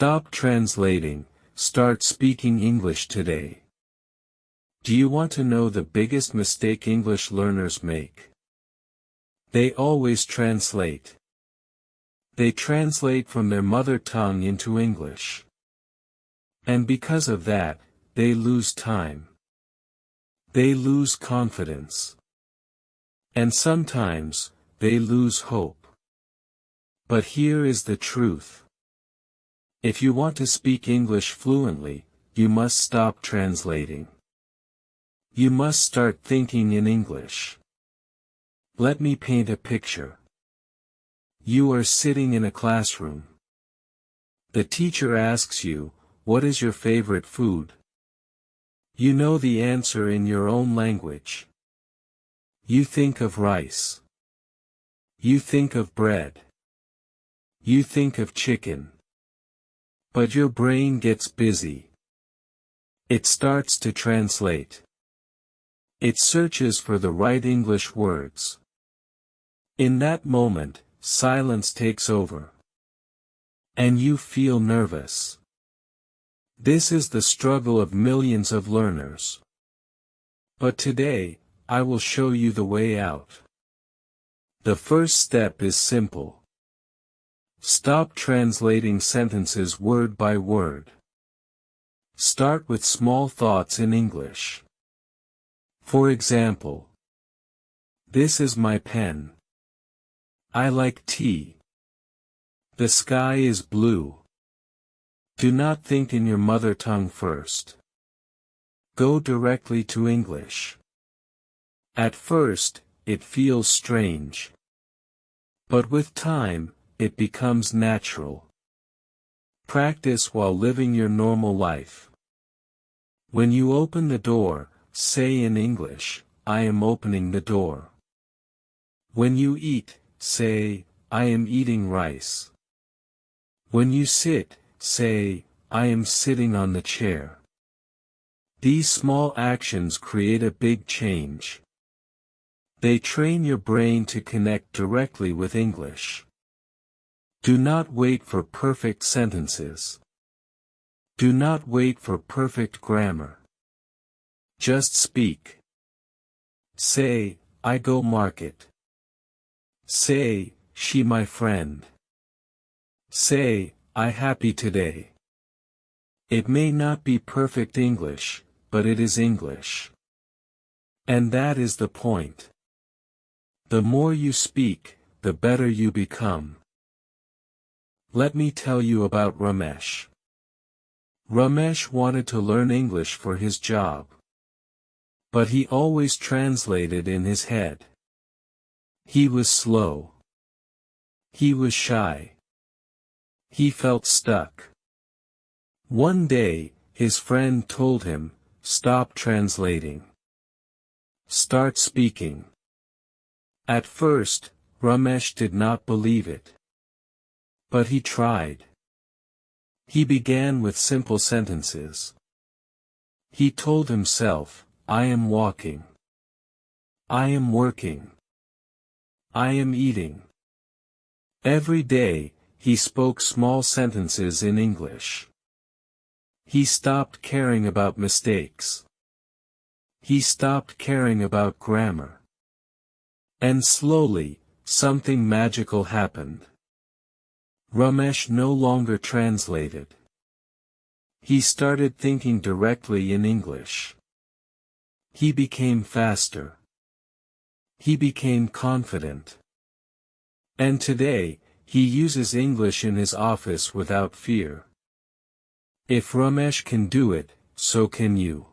Stop translating, start speaking English today. Do you want to know the biggest mistake English learners make? They always translate. They translate from their mother tongue into English. And because of that, they lose time. They lose confidence. And sometimes, they lose hope. But here is the truth. If you want to speak English fluently, you must stop translating. You must start thinking in English. Let me paint a picture. You are sitting in a classroom. The teacher asks you, "What is your favorite food?" You know the answer in your own language. You think of rice. You think of bread. You think of chicken. But your brain gets busy. It starts to translate. It searches for the right English words. In that moment, silence takes over. And you feel nervous. This is the struggle of millions of learners. But today, I will show you the way out. The first step is simple. Stop translating sentences word by word. Start with small thoughts in English. For example, this is my pen. I like tea. The sky is blue. Do not think in your mother tongue first. Go directly to English. At first, it feels strange. But with time, it becomes natural. Practice while living your normal life. When you open the door, say in English, "I am opening the door." When you eat, say, "I am eating rice." When you sit, say, "I am sitting on the chair." These small actions create a big change. They train your brain to connect directly with English. Do not wait for perfect sentences. Do not wait for perfect grammar. Just speak. Say, "I go market." Say, "She my friend." Say, "I happy today." It may not be perfect English, but it is English. And that is the point. The more you speak, the better you become. Let me tell you about Ramesh. Ramesh wanted to learn English for his job. But he always translated in his head. He was slow. He was shy. He felt stuck. One day, his friend told him, "Stop translating. Start speaking." At first, Ramesh did not believe it. But he tried. He began with simple sentences. He told himself, "I am walking. I am working. I am eating." Every day, he spoke small sentences in English. He stopped caring about mistakes. He stopped caring about grammar. And slowly, something magical happened. Ramesh no longer translated. He started thinking directly in English. He became faster. He became confident. And today, he uses English in his office without fear. If Ramesh can do it, so can you.